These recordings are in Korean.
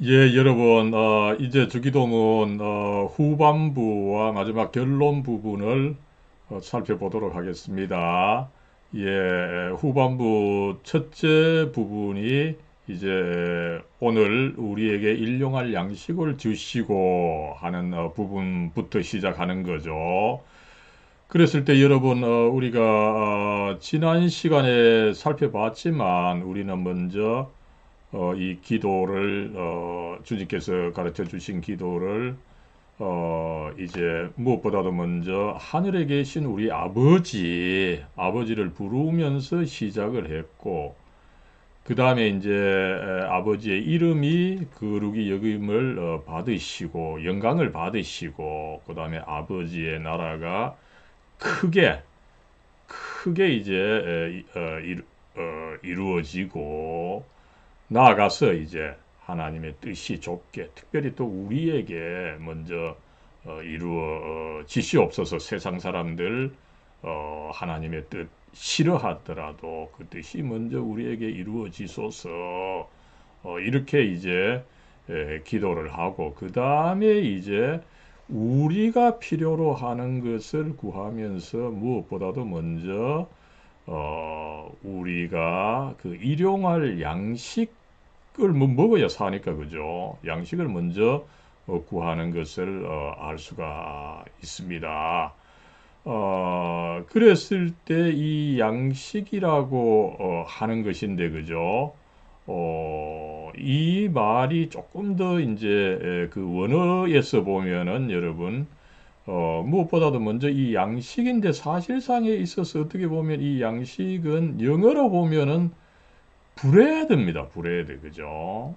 예, 여러분, 이제 주기도문 후반부와 마지막 결론 부분을 살펴보도록 하겠습니다. 예, 후반부 첫째 부분이 이제 오늘 우리에게 일용할 양식을 주시고 하는 부분부터 시작하는 거죠. 그랬을 때 여러분, 우리가 지난 시간에 살펴봤지만 우리는 먼저 이 기도를 주님께서 가르쳐 주신 기도를 이제 무엇보다도 먼저 하늘에 계신 우리 아버지를 부르면서 시작을 했고 그 다음에 이제 아버지의 이름이 거룩히 여김을 받으시고 영광을 받으시고 그 다음에 아버지의 나라가 크게 이제 이루어지고 나아가서 이제 하나님의 뜻이 좁게 특별히 또 우리에게 먼저 이루어지시옵소서. 세상 사람들 하나님의 뜻 싫어하더라도 그 뜻이 먼저 우리에게 이루어지소서. 이렇게 이제 기도를 하고 그 다음에 이제 우리가 필요로 하는 것을 구하면서 무엇보다도 먼저 우리가 그 일용할 양식을 뭐 먹어야 사니까 그죠? 양식을 먼저 구하는 것을 알 수가 있습니다. 그랬을 때 이 양식이라고 하는 것인데 그죠? 이 말이 조금 더 이제 그 원어에서 보면은 여러분 무엇보다도 먼저 이 양식인데 사실상에 있어서 어떻게 보면 이 양식은 영어로 보면은 브레드입니다. 브레드. 그죠?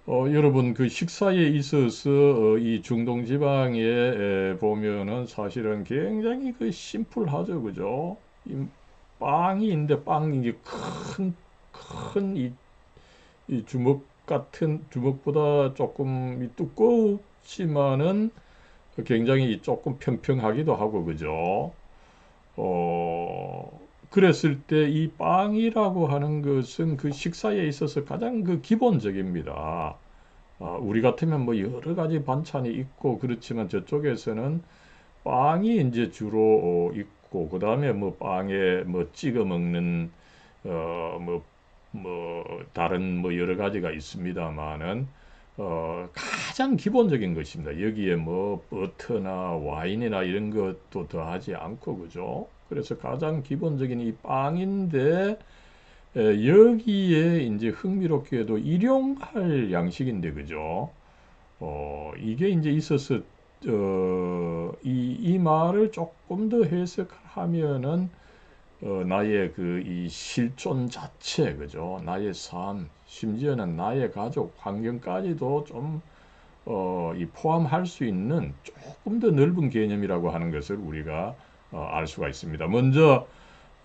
여러분 그 식사에 있어서 이 중동 지방에 보면은 사실은 굉장히 그 심플하죠. 그죠? 이 빵이 있는데 빵이 이게 큰 이 주먹 같은 주먹보다 조금 이 두껍지만은 굉장히 조금 평평하기도 하고 그죠? 그랬을 때 이 빵이라고 하는 것은 그 식사에 있어서 가장 그 기본적입니다. 우리 같으면 뭐 여러 가지 반찬이 있고 그렇지만 저쪽에서는 빵이 이제 주로 있고 그 다음에 뭐 빵에 뭐 찍어 먹는 뭐 다른 뭐 여러 가지가 있습니다만은 가장 기본적인 것입니다. 여기에 뭐 버터나 와인이나 이런 것도 더하지 않고 그죠? 그래서 가장 기본적인 이 빵인데 여기에 이제 흥미롭게도 일용할 양식인데 그죠? 이게 이제 있어서 이 말을 조금 더 해석하면은 나의 그 이 실존 자체, 그죠? 나의 삶, 심지어는 나의 가족, 환경까지도 좀, 이 포함할 수 있는 조금 더 넓은 개념이라고 하는 것을 우리가 알 수가 있습니다. 먼저,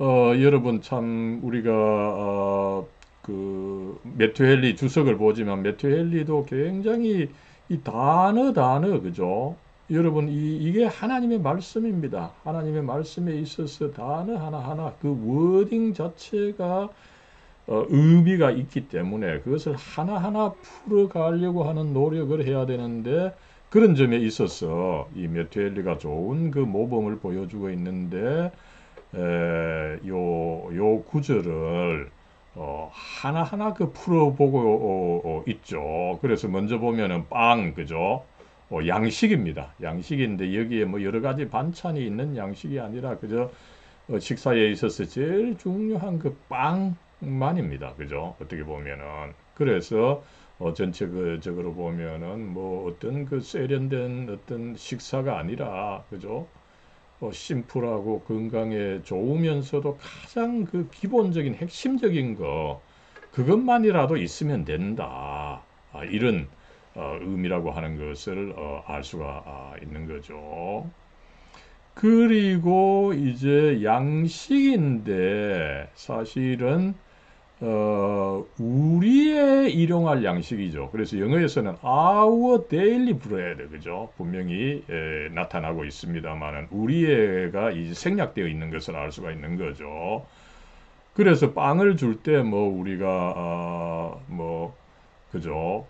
여러분 참 우리가, 그, 메투헬리 주석을 보지만 메투헬리도 굉장히 이 단어, 그죠? 여러분, 이게 하나님의 말씀입니다. 하나님의 말씀에 있어서 단어 하나하나 그 워딩 자체가 의미가 있기 때문에 그것을 하나하나 풀어가려고 하는 노력을 해야 되는데 그런 점에 있어서 이 메투엘리가 좋은 그 모범을 보여주고 있는데 요 구절을 하나하나 그 풀어보고 있죠. 그래서 먼저 보면은 빵, 그죠? 양식입니다. 양식인데 여기에 뭐 여러 가지 반찬이 있는 양식이 아니라 그저 식사에 있어서 제일 중요한 그 빵만입니다. 그죠? 어떻게 보면은. 그래서 전체적으로 보면은 뭐 어떤 그 세련된 어떤 식사가 아니라 그죠? 심플하고 건강에 좋으면서도 가장 그 기본적인 핵심적인 거 그것만이라도 있으면 된다. 이런 의미라고 하는 것을 알 수가 있는 거죠. 그리고 이제 양식인데 사실은 우리의 일용할 양식이죠. 그래서 영어에서는 our daily bread, 그죠? 분명히 나타나고 있습니다만은 우리가 이 생략되어 있는 것을 알 수가 있는 거죠. 그래서 빵을 줄 때 뭐 우리가 그죠?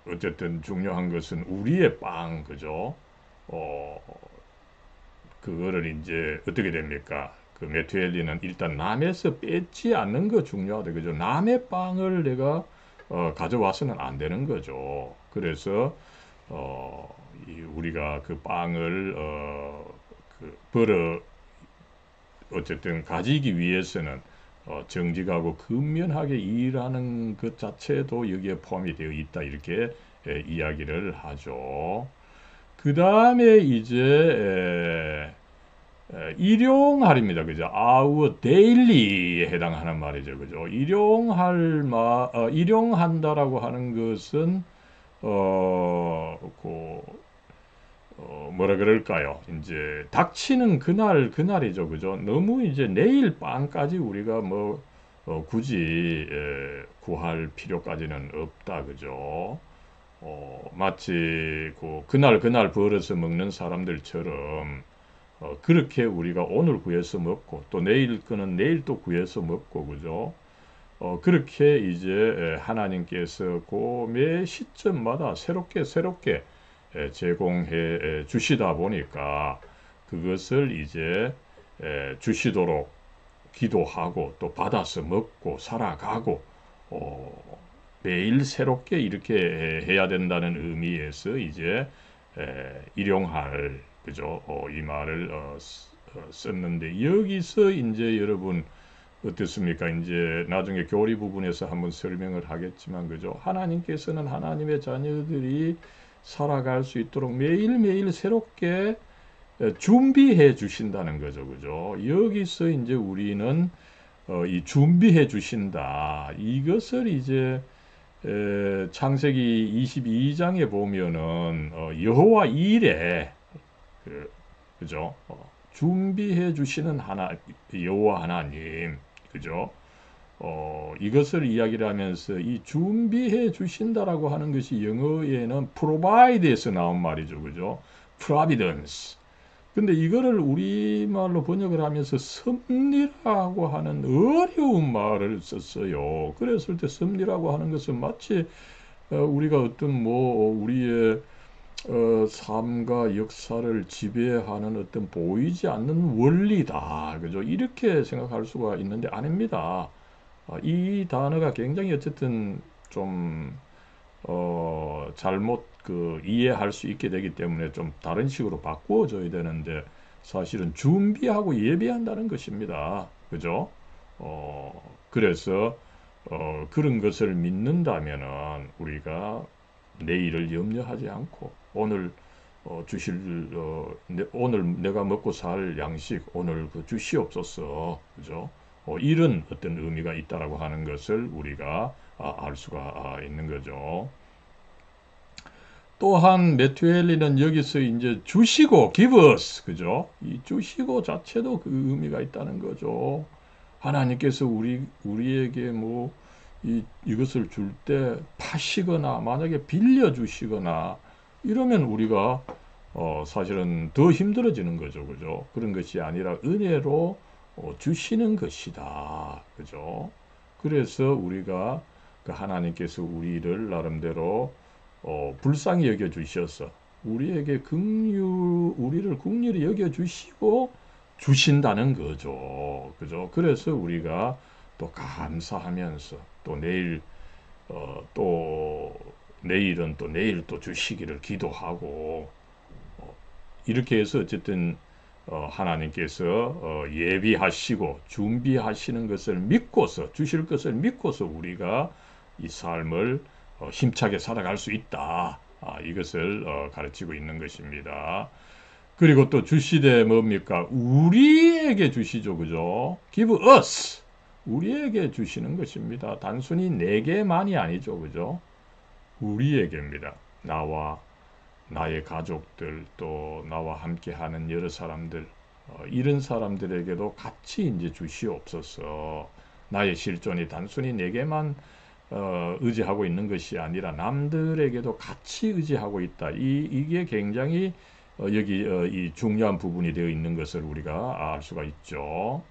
어쨌든 중요한 것은 우리의 빵, 그죠? 어, 그거를 이제 어떻게 됩니까? 그 메투엘리는 일단 남에서 뺏지 않는 거 중요하다, 그죠? 남의 빵을 내가 가져와서는 안 되는 거죠. 그래서 어, 우리가 그 빵을 벌어 어쨌든 가지기 위해서는 정직하고 근면하게 일하는 것 자체도 여기에 포함이 되어 있다 이렇게 이야기를 하죠. 그 다음에 이제 일용할입니다. 그죠? our daily에 해당하는 말이죠. 그죠? 일용한다라고 하는 것은 뭐라 그럴까요? 이제 닥치는 그날이죠. 그죠? 너무 이제 내일 밤까지 우리가 뭐 굳이 구할 필요까지는 없다. 그죠? 마치 그날 벌어서 먹는 사람들처럼 그렇게 우리가 오늘 구해서 먹고 또 내일 거는 내일 또 구해서 먹고 그죠? 그렇게 이제 하나님께서 그 매 시점마다 새롭게 제공해 주시다 보니까 그것을 이제 주시도록 기도하고 또 받아서 먹고 살아가고 어, 매일 새롭게 이렇게 해야 된다는 의미에서 이제 일용할 그죠? 이 말을 썼는데 여기서 이제 여러분 어떻습니까? 이제 나중에 교리 부분에서 한번 설명을 하겠지만 그죠? 하나님께서는 하나님의 자녀들이 살아갈 수 있도록 매일매일 새롭게 준비해 주신다는 거죠. 그죠? 여기서 이제 우리는 이 준비해 주신다. 이것을 이제 창세기 22장에 보면은 여호와 일에 그죠? 준비해 주시는 여호와 하나님, 그죠? 이것을 이야기를 하면서 이 준비해 주신다라고 하는 것이 영어에는 provide에서 나온 말이죠, 그죠? providence. 근데 이거를 우리말로 번역을 하면서 섭리라고 하는 어려운 말을 썼어요. 그랬을 때 섭리라고 하는 것은 마치 우리가 어떤 우리의 삶과 역사를 지배하는 어떤 보이지 않는 원리다. 그죠? 이렇게 생각할 수가 있는데 아닙니다. 이 단어가 굉장히 어쨌든 좀, 잘못 이해할 수 있게 되기 때문에 좀 다른 식으로 바꾸어져야 되는데 사실은 준비하고 예비한다는 것입니다. 그죠? 그래서, 그런 것을 믿는다면은 우리가 내일을 염려하지 않고 오늘 내가 먹고 살 양식 오늘 주시옵소서 그죠? 이런 어떤 의미가 있다라고 하는 것을 우리가 알 수가 있는 거죠. 또한 메투엘리는 여기서 이제 주시고 give us 그죠? 이 주시고 자체도 그 의미가 있다는 거죠. 하나님께서 우리에게 이것을 줄 때 파시거나 만약에 빌려주시거나 이러면 우리가 사실은 더 힘들어지는 거죠. 그죠? 그런 것이 아니라 은혜로 주시는 것이다. 그죠? 그래서 우리가 그 하나님께서 우리를 나름대로 불쌍히 여겨 주셔서 우리를 긍휼히 여겨 주시고 주신다는 거죠. 그죠? 그래서 우리가 또 감사하면서 또 또 내일은 또 내일 또 주시기를 기도하고 이렇게 해서 어쨌든 하나님께서 예비하시고 준비하시는 것을 믿고서 주실 것을 믿고서 우리가 이 삶을 힘차게 살아갈 수 있다. 이것을 가르치고 있는 것입니다. 그리고 또 주시되 뭡니까? 우리에게 주시죠. 그죠? give us. 우리에게 주시는 것입니다. 단순히 내게만이 아니죠. 그죠? 우리에게입니다. 나와 나의 가족들 또 나와 함께하는 여러 사람들 이런 사람들에게도 같이 이제 주시옵소서. 나의 실존이 단순히 내게만 의지하고 있는 것이 아니라 남들에게도 같이 의지하고 있다. 이게 굉장히 여기 이 중요한 부분이 되어 있는 것을 우리가 알 수가 있죠.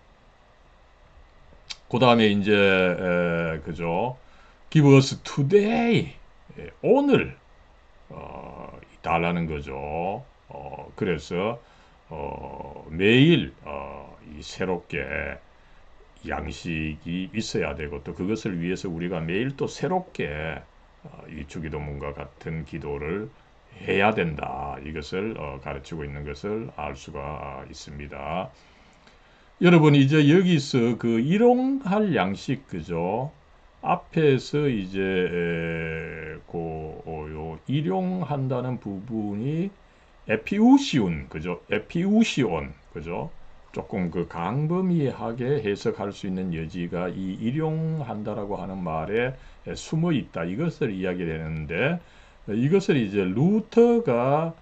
그 다음에 이제 그죠? Give us today. 오늘 달라는 거죠. 그래서 매일 이 새롭게 양식이 있어야 되고 또 그것을 위해서 우리가 매일 또 새롭게 이 주기도문과 같은 기도를 해야 된다. 이것을 가르치고 있는 것을 알 수가 있습니다. 여러분 이제 여기서 그 일용할 양식 그죠? 앞에서 이제 요 일용한다는 부분이 에피우시온 그죠? 에피우시온 그죠? 조금 그 광범위하게 해석할 수 있는 여지가 이 일용한다라고 하는 말에 숨어 있다. 이것을 이야기를 했는데 이것을 이제 루터가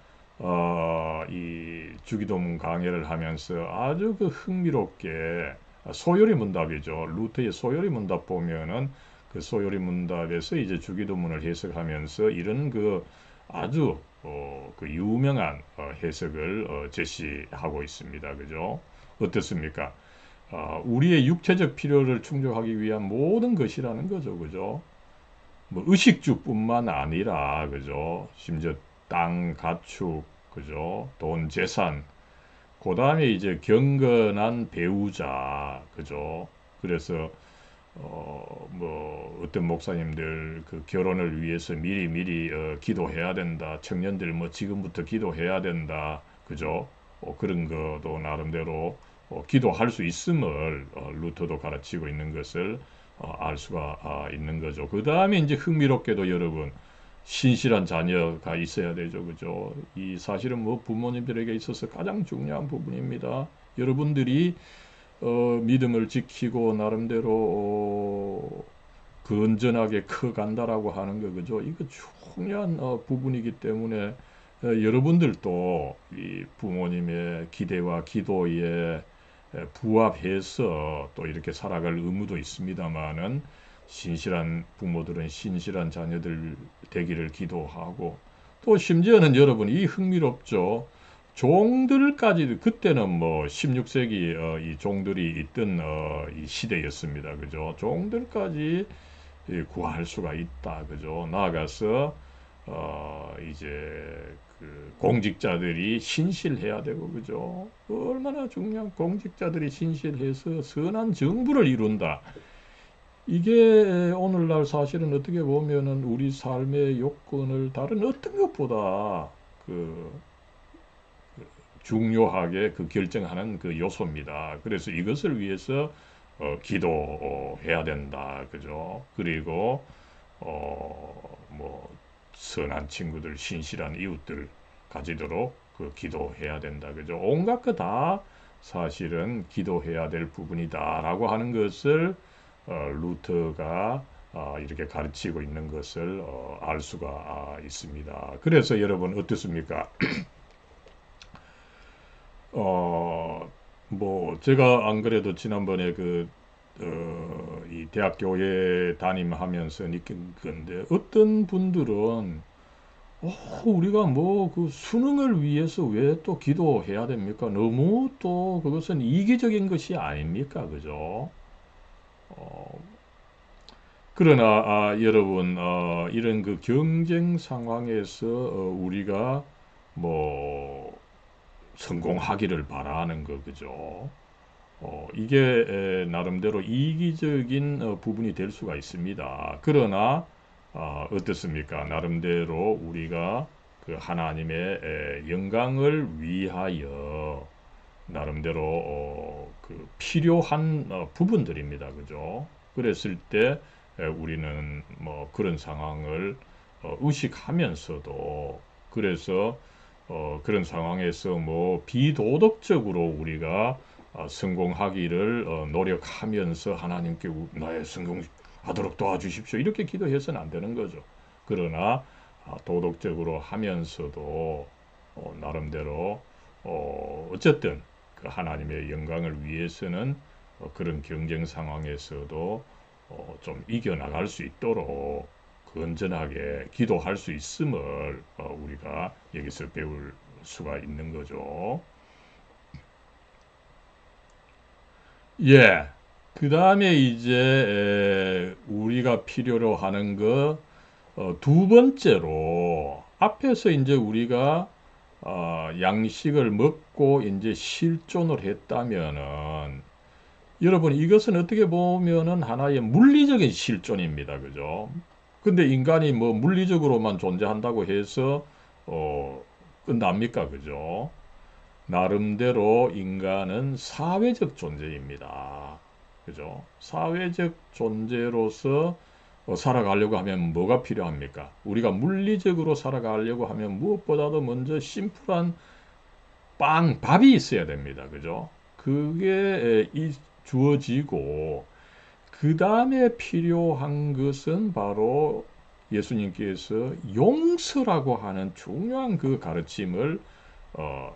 이 주기도문 강해를 하면서 아주 그 흥미롭게 소요리 문답이죠. 루터의 소요리 문답 보면은 그 소요리 문답에서 이제 주기도문을 해석하면서 이런 그 아주 그 유명한 해석을 제시하고 있습니다. 그죠? 어떻습니까? 우리의 육체적 필요를 충족하기 위한 모든 것이라는 거죠. 그죠? 뭐 의식주뿐만 아니라 그죠? 심지어 땅, 가축, 그죠? 돈, 재산, 그 다음에 이제 경건한 배우자, 그죠? 그래서 뭐 어떤 목사님들 그 결혼을 위해서 미리 기도해야 된다. 청년들 뭐 지금부터 기도해야 된다. 그죠? 그런 것도 나름대로 기도할 수 있음을 루터도 가르치고 있는 것을 알 수가 있는 거죠. 그 다음에 이제 흥미롭게도 여러분 신실한 자녀가 있어야 되죠. 그죠? 이 사실은 뭐 부모님들에게 있어서 가장 중요한 부분입니다. 여러분들이 믿음을 지키고 나름대로 건전하게 커간다라고 하는 거 그죠? 이거 중요한 부분이기 때문에 여러분들도 이 부모님의 기대와 기도에 부합해서 또 이렇게 살아갈 의무도 있습니다만은 신실한 부모들은 신실한 자녀들 되기를 기도하고 또 심지어는 여러분 이 흥미롭죠. 종들까지도 그때는 뭐 16세기 이 종들이 있던 이 시대였습니다. 그죠? 종들까지 구할 수가 있다. 그죠? 나아가서 이제 그 공직자들이 신실해야 되고 그죠? 얼마나 중요한 공직자들이 신실해서 선한 정부를 이룬다. 이게 오늘날 사실은 어떻게 보면은 우리 삶의 요건을 다른 어떤 것보다 그 중요하게 그 결정하는 그 요소입니다. 그래서 이것을 위해서 기도해야 된다. 그죠? 그리고 뭐 선한 친구들, 신실한 이웃들 가지도록 그 기도해야 된다. 그죠? 온갖 거 다 사실은 기도해야 될 부분이다라고 하는 것을 루터가 이렇게 가르치고 있는 것을 알 수가 있습니다. 그래서 여러분 어떻습니까? 뭐 제가 안 그래도 지난번에 이 대학 교회 담임하면서 느낀 건데 어떤 분들은 우리가 뭐 그 수능을 위해서 왜 또 기도해야 됩니까? 너무 또 그것은 이기적인 것이 아닙니까? 그죠? 어, 그러나 여러분 이런 그 경쟁 상황에서 우리가 뭐 성공하기를 바라는 거 그죠? 이게 나름대로 이기적인 부분이 될 수가 있습니다. 그러나 어떻습니까? 나름대로 우리가 그 하나님의 영광을 위하여 나름대로 그 필요한 부분들입니다. 그죠? 그랬을 때 우리는 뭐 그런 상황을 의식하면서도 그래서 그런 상황에서 뭐 비도덕적으로 우리가 성공하기를 노력하면서 하나님께 나의 성공하도록 도와주십시오. 이렇게 기도해서는 안 되는 거죠. 그러나 도덕적으로 하면서도 나름대로 어쨌든 그 하나님의 영광을 위해서는 그런 경쟁 상황에서도 좀 이겨나갈 수 있도록 건전하게 기도할 수 있음을 우리가 여기서 배울 수가 있는 거죠. 예. 그 다음에 이제 우리가 필요로 하는 거 두 번째로 앞에서 이제 우리가 양식을 먹고 이제 실존을 했다면은 여러분 이것은 어떻게 보면은 하나의 물리적인 실존입니다. 그죠? 근데 인간이 뭐 물리적으로만 존재한다고 해서 끝납니까? 그죠? 나름대로 인간은 사회적 존재입니다. 그죠? 사회적 존재로서 살아가려고 하면 뭐가 필요합니까? 우리가 물리적으로 살아가려고 하면 무엇보다도 먼저 심플한 밥이 있어야 됩니다. 그죠? 그게 주어지고, 그 다음에 필요한 것은 바로 예수님께서 용서라고 하는 중요한 그 가르침을 어,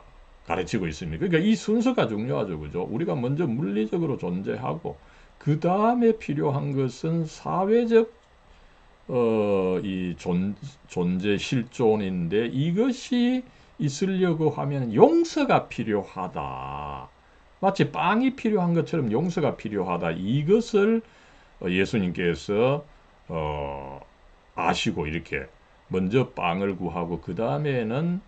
가르치고 있습니다. 그러니까 이 순서가 중요하죠. 그죠? 우리가 먼저 물리적으로 존재하고, 그 다음에 필요한 것은 사회적 이 존재 실존인데 이것이 있으려고 하면 용서가 필요하다. 마치 빵이 필요한 것처럼 용서가 필요하다. 이것을 예수님께서 어, 아시고 이렇게 먼저 빵을 구하고 그 다음에는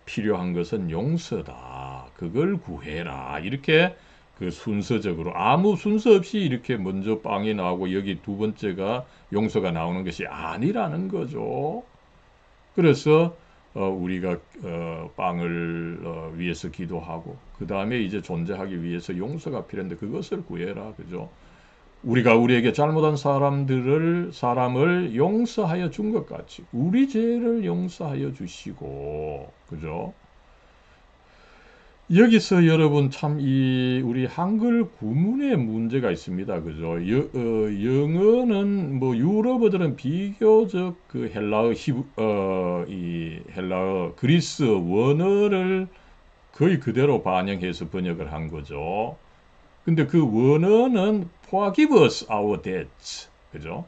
필요한 것은 용서다. 그걸 구해라. 이렇게 그 순서적으로 아무 순서 없이 이렇게 먼저 빵이 나오고 여기 두 번째가 용서가 나오는 것이 아니라는 거죠. 그래서 우리가 빵을 위해서 기도하고 그 다음에 이제 존재하기 위해서 용서가 필요한데 그것을 구해라. 그죠? 우리가 우리에게 잘못한 사람을 용서하여 준 것 같이 우리 죄를 용서하여 주시고, 그죠? 여기서 여러분 참 우리 한글 구문에 문제가 있습니다. 그죠? 영어는 뭐 유럽어들은 비교적 그 이 헬라어 그리스 원어를 거의 그대로 반영해서 번역을 한 거죠. 근데 그 원어는 forgive us our debts. 그죠?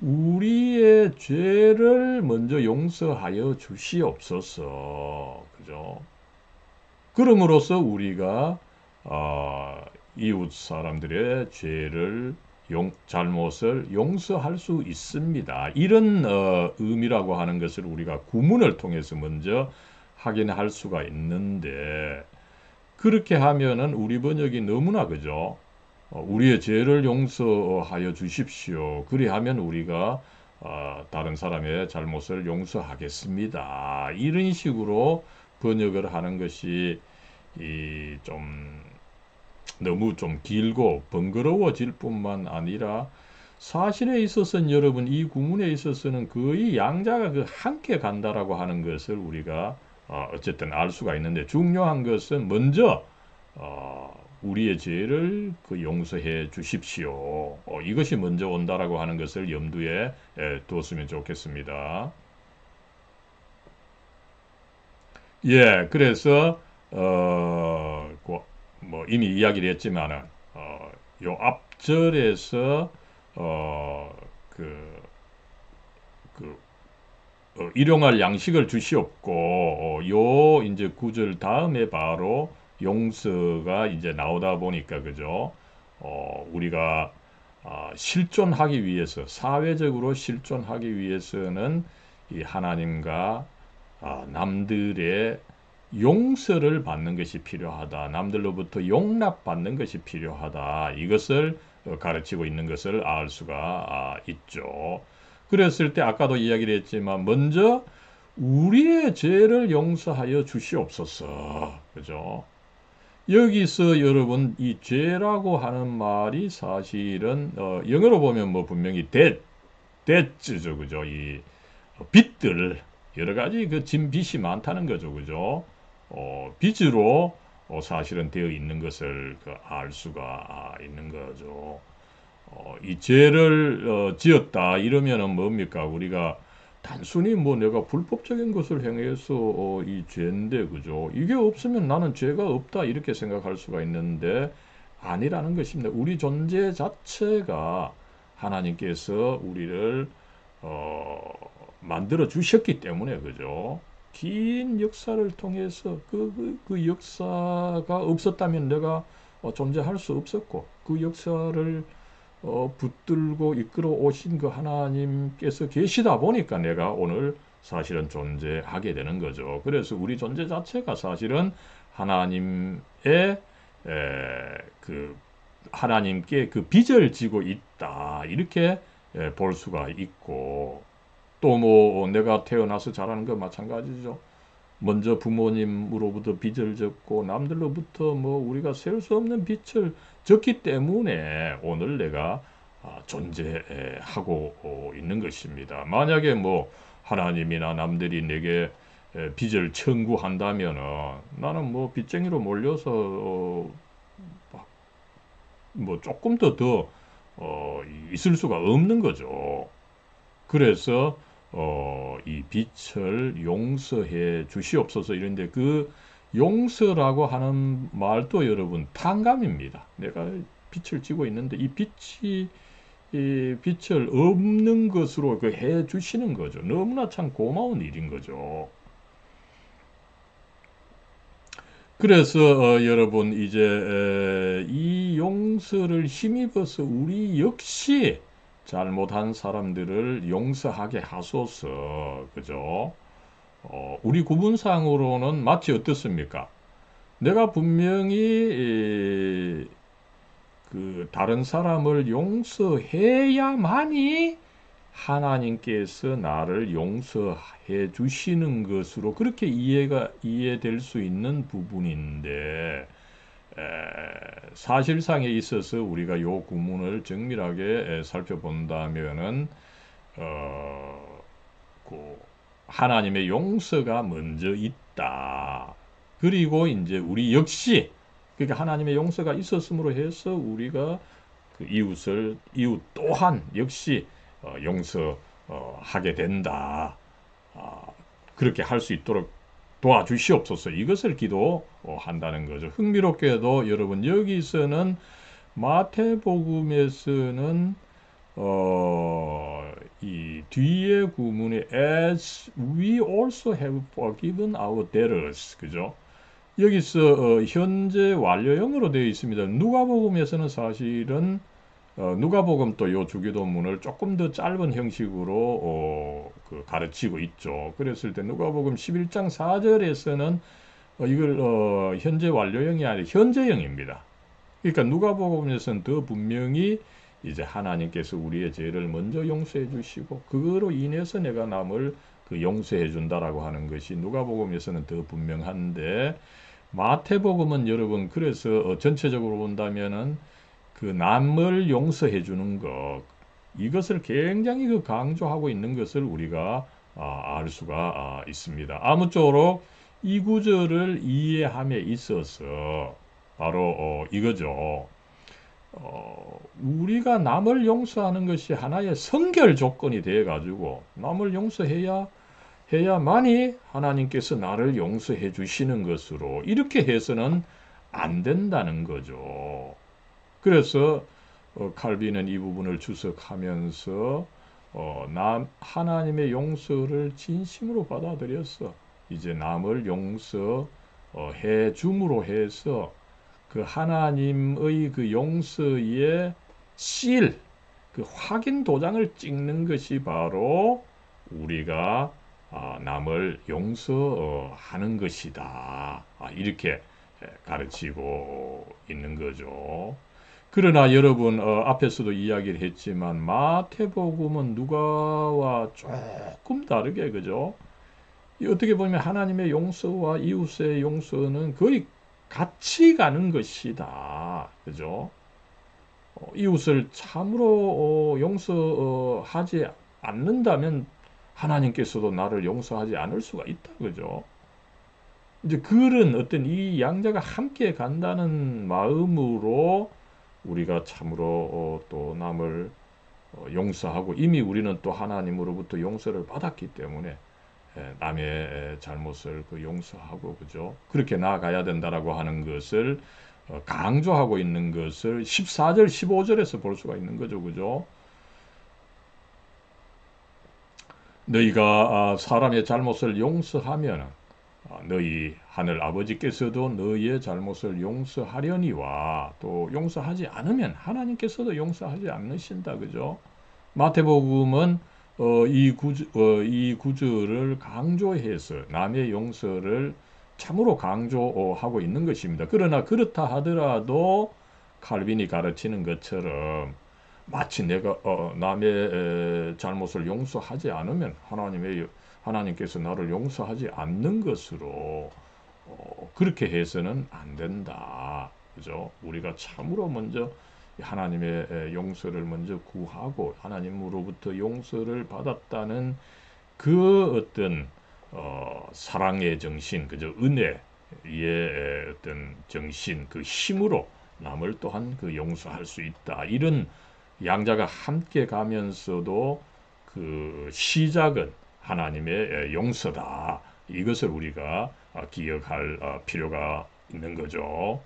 우리의 죄를 먼저 용서하여 주시옵소서. 그죠? 그럼으로써 우리가 이웃 사람들의 잘못을 용서할 수 있습니다. 이런 의미라고 하는 것을 우리가 구문을 통해서 먼저 확인할 수가 있는데 그렇게 하면은 우리 번역이 너무나 그죠? 우리의 죄를 용서하여 주십시오. 그리하면 우리가 다른 사람의 잘못을 용서하겠습니다. 이런 식으로 번역을 하는 것이 좀 너무 좀 길고 번거로워질 뿐만 아니라 사실에 있어서는 여러분 이 구문에 있어서는 거의 양자가 그 함께 간다라고 하는 것을 우리가 어쨌든 알 수가 있는데 중요한 것은 먼저 우리의 죄를 그 용서해 주십시오. 이것이 먼저 온다라고 하는 것을 염두에 두었으면 좋겠습니다. 예, 그래서 뭐 이미 이야기를 했지만은 요 앞절에서 어, 그, 그 일용할 양식을 주시옵고 요 이제 구절 다음에 바로 용서가 이제 나오다 보니까 그죠? 우리가 실존하기 위해서 사회적으로 실존하기 위해서는 이 하나님과 남들의 용서를 받는 것이 필요하다. 남들로부터 용납받는 것이 필요하다. 이것을 가르치고 있는 것을 알 수가 있죠. 그랬을 때 아까도 이야기를 했지만 먼저 우리의 죄를 용서하여 주시옵소서. 그죠? 여기서 여러분 이 죄라고 하는 말이 사실은 영어로 보면 뭐 분명히 debt죠. 그죠? 이 빚들 여러 가지 그 빚이 많다는 거죠. 그죠? 빚으로 사실은 되어 있는 것을 알 수가 있는 거죠. 이 죄를 지었다 이러면은 뭡니까? 우리가 단순히 뭐 내가 불법적인 것을 행해서 이 죄인데 그죠? 이게 없으면 나는 죄가 없다 이렇게 생각할 수가 있는데 아니라는 것입니다. 우리 존재 자체가 하나님께서 우리를 만들어 주셨기 때문에 그죠? 긴 역사를 통해서 그 역사가 없었다면 내가 존재할 수 없었고 그 역사를 붙들고 이끌어 오신 그 하나님께서 계시다 보니까 내가 오늘 사실은 존재하게 되는 거죠. 그래서 우리 존재 자체가 사실은 하나님의 그 하나님께 그 빚을 지고 있다 이렇게 볼 수가 있고 또 뭐 내가 태어나서 자라는 거 마찬가지죠. 먼저 부모님으로부터 빚을 졌고 남들로부터 뭐 우리가 셀 수 없는 빚을 졌기 때문에 오늘 내가 존재하고 있는 것입니다. 만약에 뭐 하나님이나 남들이 내게 빚을 청구한다면은 나는 뭐 빚쟁이로 몰려서 뭐 조금 더 있을 수가 없는 거죠. 그래서 이 빚을 용서해 주시옵소서 이런데 그 용서라고 하는 말도 여러분 탕감입니다. 내가 빚을 지고 있는데 이 빚을 없는 것으로 그 해 주시는 거죠. 너무나 참 고마운 일인 거죠. 그래서 여러분 이제 이 용서를 힘입어서 우리 역시 잘못한 사람들을 용서하게 하소서. 그죠? 우리 구분상으로는 마치 어떻습니까? 내가 분명히 그 다른 사람을 용서해야만이 하나님께서 나를 용서해 주시는 것으로 그렇게 이해될 수 있는 부분인데 사실상에 있어서 우리가 요 구문을 정밀하게 살펴본다면은 그 하나님의 용서가 먼저 있다. 그리고 이제 우리 역시 그러니까 하나님의 용서가 있었음으로 해서 우리가 그 이웃 또한 역시 용서하게 된다. 그렇게 할 수 있도록 도와주시옵소서. 이것을 기도한다는 거죠. 흥미롭게도 여러분 여기서는 마태복음에서는 이 뒤에 구문에 as we also have forgiven our debtors 그죠? 여기서 현재 완료형으로 되어 있습니다. 누가복음에서는 사실은 누가복음 또 요 주기도문을 조금 더 짧은 형식으로 그 가르치고 있죠. 그랬을 때 누가복음 11장 4절에서는 이걸 현재 완료형이 아니라 현재형입니다. 그러니까 누가복음에서는 더 분명히 이제 하나님께서 우리의 죄를 먼저 용서해 주시고 그거로 인해서 내가 남을 그 용서해 준다라고 하는 것이 누가복음에서는 더 분명한데 마태복음은 여러분 그래서 전체적으로 본다면은 그 남을 용서해 주는 것 이것을 굉장히 그 강조하고 있는 것을 우리가 알 수가 있습니다. 아무쪼록 이 구절을 이해함에 있어서 바로 이거죠. 우리가 남을 용서하는 것이 하나의 선결 조건이 되어 가지고 남을 해야만이 하나님께서 나를 용서해 주시는 것으로 이렇게 해서는 안 된다는 거죠. 그래서 칼빈은 이 부분을 주석하면서 하나님의 용서를 진심으로 받아들였어. 이제 남을 용서해 줌으로 해서 그 하나님의 그 용서의 실, 그 확인 도장을 찍는 것이 바로 우리가 남을 용서하는 것이다. 이렇게 가르치고 있는 거죠. 그러나 여러분 앞에서도 이야기를 했지만 마태복음은 누가와 조금 다르게 그죠? 어떻게 보면 하나님의 용서와 이웃의 용서는 거의 같이 가는 것이다. 그죠? 이웃을 참으로 용서하지 않는다면 하나님께서도 나를 용서하지 않을 수가 있다. 그죠? 이제 그런 어떤 이 양자가 함께 간다는 마음으로 우리가 참으로 또 남을 용서하고 이미 우리는 또 하나님으로부터 용서를 받았기 때문에 남의 잘못을 그 용서하고 그죠? 그렇게 나아가야 된다라고 하는 것을 강조하고 있는 것을 14절, 15절에서 볼 수가 있는 거죠. 그죠? 너희가 사람의 잘못을 용서하면 너희 하늘 아버지께서도 너희의 잘못을 용서하려니와 또 용서하지 않으면 하나님께서도 용서하지 않으신다. 그죠? 마태복음은 이 구절을 강조해서 남의 용서를 참으로 강조하고 있는 것입니다. 그러나 그렇다 하더라도 칼빈이 가르치는 것처럼 마치 내가 남의 잘못을 용서하지 않으면 하나님께서 나를 용서하지 않는 것으로 그렇게 해서는 안 된다. 그죠? 우리가 참으로 먼저 하나님의 용서를 먼저 구하고 하나님으로부터 용서를 받았다는 그 어떤 사랑의 정신, 그죠? 은혜의 어떤 정신, 그 힘으로 남을 또한 그 용서할 수 있다. 이런 양자가 함께 가면서도 그 시작은 하나님의 용서다. 이것을 우리가 기억할 필요가 있는 거죠.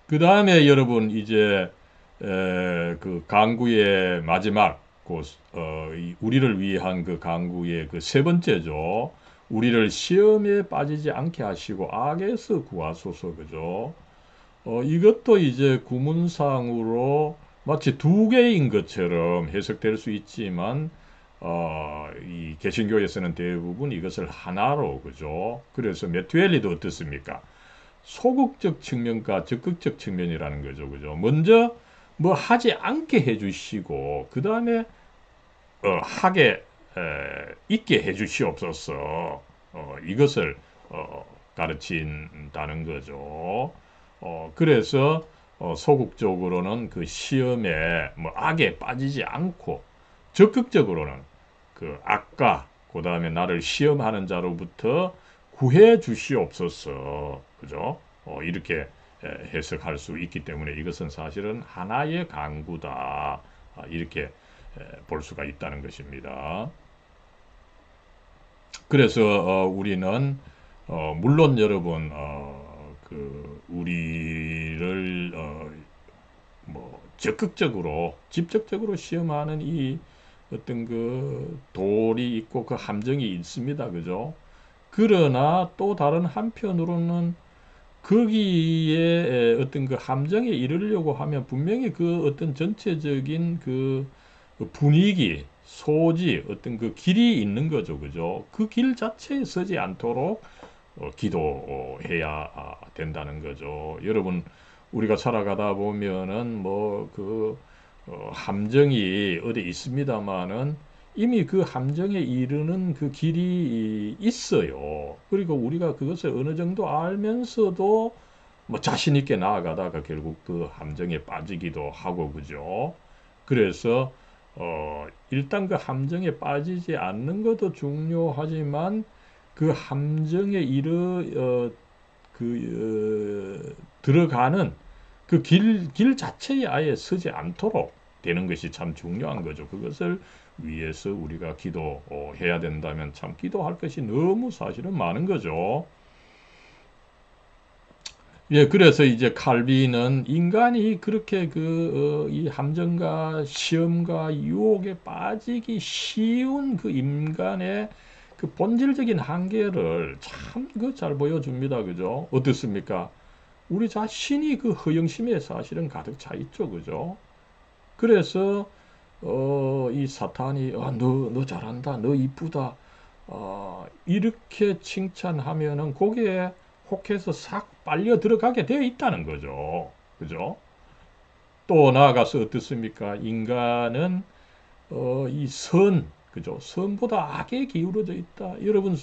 그 다음에 여러분 이제 그 강구의 마지막 우리를 위한 그 강구의 그 세 번째죠. 우리를 시험에 빠지지 않게 하시고 악에서 구하소서. 그죠? 이것도 이제 구문상으로 마치 두 개인 것처럼 해석될 수 있지만 이 개신교에서는 대부분 이것을 하나로 그죠? 그래서 메투엘리도 어떻습니까? 소극적 측면과 적극적 측면이라는 거죠. 그죠? 먼저 뭐 하지 않게 해주시고 그 다음에 하게 있게 해주시옵소서. 이것을 가르친다는 거죠. 그래서 소극적으로는 그 시험에 뭐 악에 빠지지 않고 적극적으로는 그 악과 그 다음에 나를 시험하는 자로부터 구해 주시옵소서. 그죠? 이렇게 해석할 수 있기 때문에 이것은 사실은 하나의 강구다. 이렇게 볼 수가 있다는 것입니다. 그래서 우리는 물론 여러분 그 우리를 뭐 적극적으로 직접적으로 시험하는 이 어떤 그 돌이 있고 그 함정이 있습니다. 그죠? 그러나 또 다른 한편으로는 거기에 어떤 그 함정에 이르려고 하면 분명히 그 어떤 전체적인 그 분위기, 소지, 어떤 그 길이 있는 거죠. 그죠? 그 길 자체에 서지 않도록 기도해야 된다는 거죠. 여러분, 우리가 살아가다 보면은 뭐 그 함정이 어디 있습니다만은 이미 그 함정에 이르는 그 길이 있어요. 그리고 우리가 그것을 어느 정도 알면서도 뭐 자신 있게 나아가다가 결국 그 함정에 빠지기도 하고 그죠. 그래서 일단 그 함정에 빠지지 않는 것도 중요하지만 그 함정에 들어가는 그 길 자체에 아예 서지 않도록 되는 것이 참 중요한 거죠. 그것을 위해서 우리가 기도해야 된다면 참 기도할 것이 너무 사실은 많은 거죠. 예, 그래서 이제 칼빈은 인간이 그렇게 이 함정과 시험과 유혹에 빠지기 쉬운 그 인간의 그 본질적인 한계를 참 그 잘 보여줍니다. 그죠? 어떻습니까? 우리 자신이 그 허영심에 사실은 가득 차 있죠. 그죠? 그래서 이 사탄이 너 잘한다, 너 이쁘다 이렇게 칭찬하면은 거기에 혹해서 싹 빨려 들어가게 되어 있다는 거죠. 그죠? 또 나아가서 어떻습니까? 인간은 그죠? 선보다 악에 기울어져 있다. 여러분,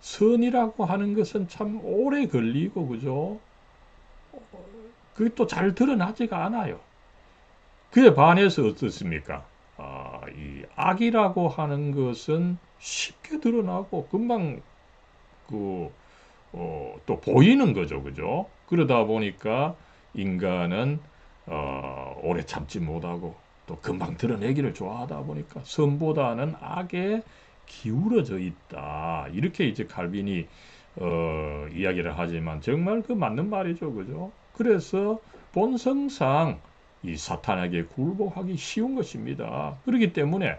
선이라고 하는 것은 참 오래 걸리고, 그죠? 그게 또 잘 드러나지가 않아요. 그에 반해서 어떻습니까? 이 악이라고 하는 것은 쉽게 드러나고 금방 또 보이는 거죠, 그죠? 그러다 보니까 인간은 오래 참지 못하고 또 금방 드러내기를 좋아하다 보니까 선보다는 악에 기울어져 있다. 이렇게 이제 칼빈이 이야기를 하지만 정말 그 맞는 말이죠, 그죠? 그래서 본성상 이 사탄에게 굴복하기 쉬운 것입니다. 그렇기 때문에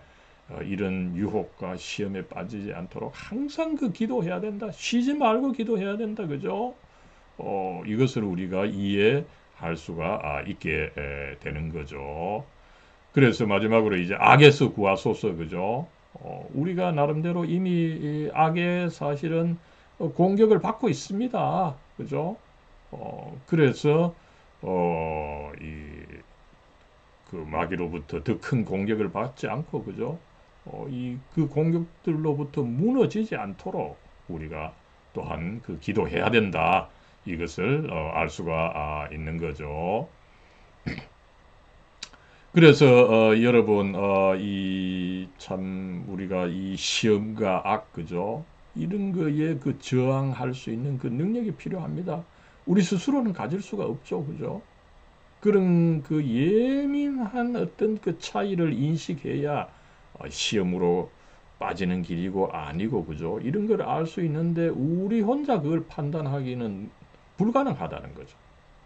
이런 유혹과 시험에 빠지지 않도록 항상 그 기도해야 된다. 쉬지 말고 기도해야 된다. 그죠? 이것을 우리가 이해할 수가 있게 되는 거죠. 그래서 마지막으로 이제 악에서 구하소서. 그죠? 우리가 나름대로 이미 이 악의 사실은 공격을 받고 있습니다. 그죠? 그래서 그 마귀로부터 더 큰 공격을 받지 않고, 그죠? 그 공격들로부터 무너지지 않도록 우리가 또한 그 기도해야 된다. 이것을 알 수가 있는 거죠. 그래서 여러분 이 참 우리가 이 시험과 악, 그죠? 이런 거에 그 저항할 수 있는 그 능력이 필요합니다. 우리 스스로는 가질 수가 없죠, 그죠? 그런 그 예민한 어떤 그 차이를 인식해야 시험으로 빠지는 길이고 아니고, 그죠? 이런 걸 알 수 있는데 우리 혼자 그걸 판단하기는 불가능하다는 거죠.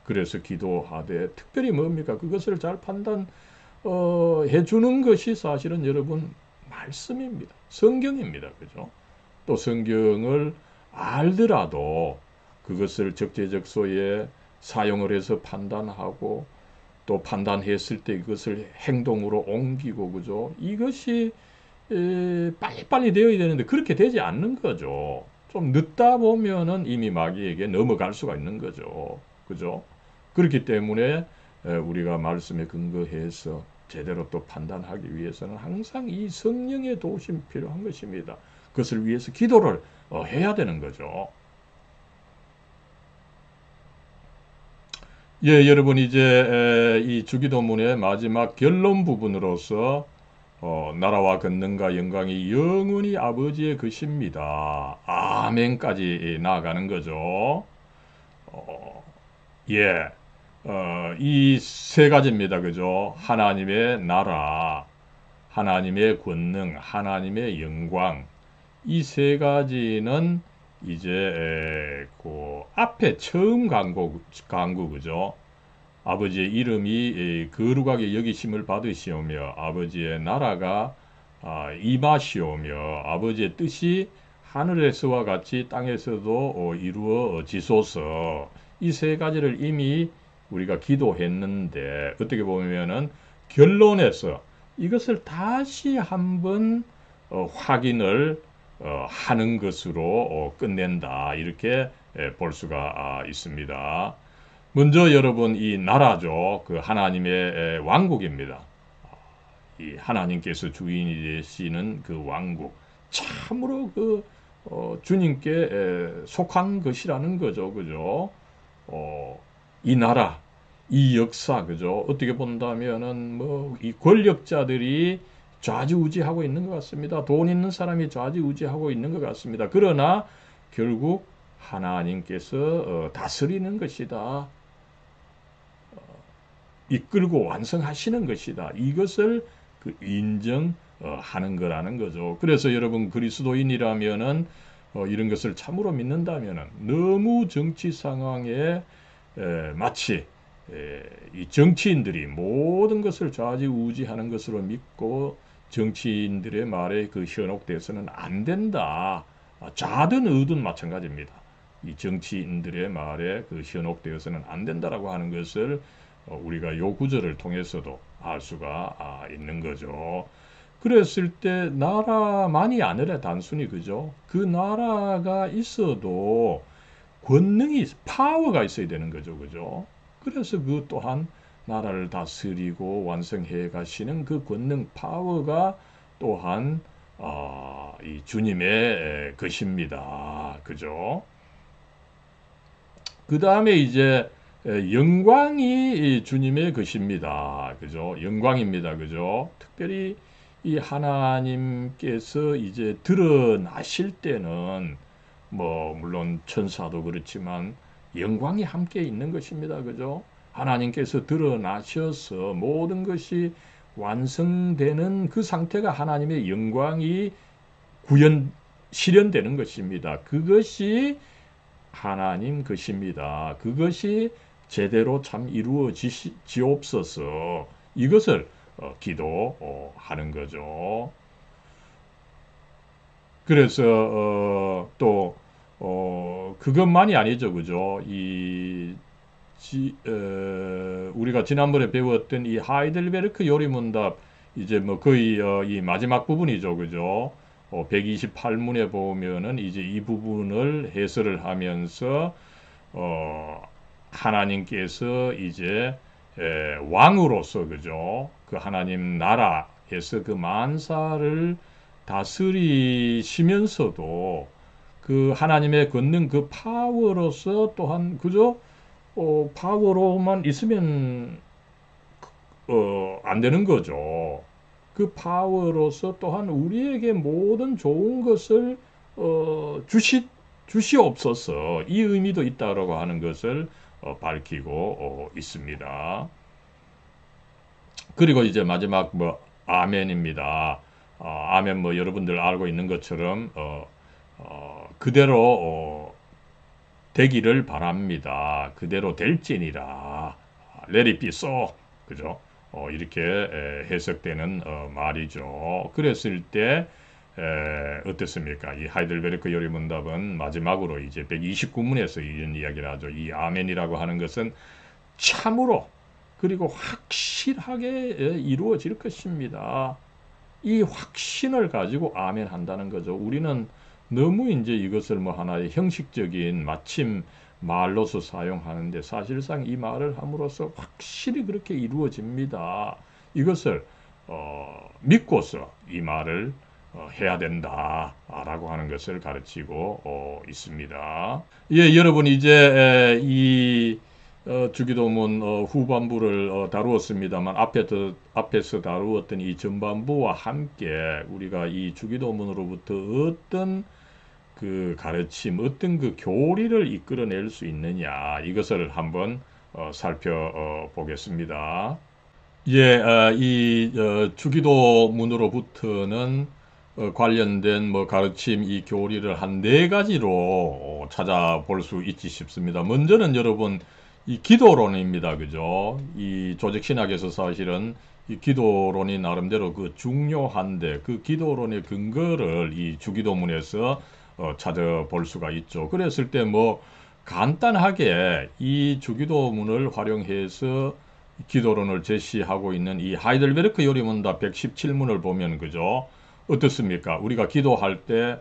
그래서 기도하되 특별히 뭡니까? 그것을 잘 해주는 것이 사실은 여러분 말씀입니다. 성경입니다. 그죠? 또 성경을 알더라도 그것을 적재적소에 사용을 해서 판단하고 또 판단했을 때 이것을 행동으로 옮기고, 그죠? 이것이 빨리빨리 되어야 되는데 그렇게 되지 않는 거죠. 좀 늦다 보면은 이미 마귀에게 넘어갈 수가 있는 거죠. 그죠? 그렇기 때문에 우리가 말씀에 근거해서 제대로 또 판단하기 위해서는 항상 이 성령의 도우심이 필요한 것입니다. 그것을 위해서 기도를 해야 되는 거죠. 예, 여러분 이제 이 주기도문의 마지막 결론 부분으로서 나라와 권능과 영광이 영원히 아버지의 것입니다. 아멘까지 나아가는 거죠. 예, 이 세 가지입니다. 그죠? 하나님의 나라, 하나님의 권능, 하나님의 영광. 이 세 가지는 이제 그 앞에 처음 강구, 그죠? 아버지의 이름이 거룩하게 여기심을 받으시오며 아버지의 나라가 임하시오며 아버지의 뜻이 하늘에서와 같이 땅에서도 이루어지소서. 이 세 가지를 이미 우리가 기도했는데 어떻게 보면은 결론에서 이것을 다시 한번 확인을 하는 것으로 끝낸다. 이렇게 볼 수가 있습니다. 먼저 여러분 이 나라죠. 그 하나님의 왕국입니다. 이 하나님께서 주인이 되시는 그 왕국. 참으로 그 주님께 속한 것이라는 거죠. 그죠? 이 나라, 이 역사, 그죠? 어떻게 본다면은 뭐 이 권력자들이 좌지우지하고 있는 것 같습니다. 돈 있는 사람이 좌지우지하고 있는 것 같습니다. 그러나 결국 하나님께서 다스리는 것이다. 이끌고 완성하시는 것이다. 이것을 그 인정하는 거라는 거죠. 그래서 여러분 그리스도인이라면은 이런 것을 참으로 믿는다면은 너무 정치 상황에 마치 이 정치인들이 모든 것을 좌지우지하는 것으로 믿고 정치인들의 말에 그 현혹돼서는 안 된다. 좌든 우든 마찬가지입니다. 이 정치인들의 말에 그 현혹되어서는 안 된다라고 하는 것을 우리가 요 구절을 통해서도 알 수가 있는 거죠. 그랬을 때 나라만이 아니라 단순히, 그죠? 그 나라가 있어도 권능이 파워가 있어야 되는 거죠. 그죠? 그래서 그 또한 나라를 다스리고 완성해 가시는 그 권능 파워가 또한 이 주님의 것입니다. 그죠? 그 다음에 이제 영광이 주님의 것입니다. 그죠? 영광입니다. 그죠? 특별히 이 하나님께서 이제 드러나실 때는 뭐 물론 천사도 그렇지만 영광이 함께 있는 것입니다. 그죠? 하나님께서 드러나셔서 모든 것이 완성되는 그 상태가 하나님의 영광이 실현되는 것입니다. 그것이 하나님 것입니다. 그것이 제대로 참 이루어지옵소서. 이것을 기도하는 거죠. 그래서 또 그것만이 아니죠, 그죠? 우리가 지난번에 배웠던 이 하이델베르크 요리문답 이제 뭐 거의 이 마지막 부분이죠, 그죠? 128문에 보면은 이제 이 부분을 해설을 하면서 어, 하나님께서 이제 왕으로서 그죠? 그 하나님 나라에서 그 만사를 다스리시면서도 그 하나님의 걷는 그 파워로서 또한 그죠? 파워로만 있으면 안 되는 거죠. 그 파워로서 또한 우리에게 모든 좋은 것을 주시옵소서 이 의미도 있다라고 하는 것을 밝히고 있습니다. 그리고 이제 마지막 뭐 아멘입니다. 아멘 뭐 여러분들 알고 있는 것처럼 그대로 되기를 바랍니다. 그대로 될지니라. Let it be so. 그죠? 이렇게 해석되는 말이죠. 그랬을 때 어떻습니까? 이 하이델베르크 요리문답은 마지막으로 이제 129문에서 이런 이야기를 하죠. 이 아멘이라고 하는 것은 참으로 그리고 확실하게 이루어질 것입니다. 이 확신을 가지고 아멘 한다는 거죠. 우리는 너무 이제 이것을 뭐 하나의 형식적인 마침 말로서 사용하는데 사실상 이 말을 함으로써 확실히 그렇게 이루어집니다. 이것을 믿고서 이 말을 해야 된다라고 하는 것을 가르치고 있습니다. 예, 여러분 이제 이 주기도문 후반부를 다루었습니다만 앞에서 다루었던 이 전반부와 함께 우리가 이 주기도문으로부터 어떤 그 가르침, 어떤 그 교리를 이끌어낼 수 있느냐 이것을 한번 살펴보겠습니다. 예, 이 주기도문으로부터는 관련된 뭐 가르침, 이 교리를 한 네 가지로 찾아볼 수 있지 싶습니다. 먼저는 여러분 이 기도론입니다, 그죠? 이 조직신학에서 사실은 이 기도론이 나름대로 그 중요한데 그 기도론의 근거를 이 주기도문에서 찾아볼 수가 있죠. 그랬을 때 뭐 간단하게 이 주기도문을 활용해서 기도론을 제시하고 있는 이 하이델베르크 요리문답 117문을 보면 그죠? 어떻습니까? 우리가 기도할 때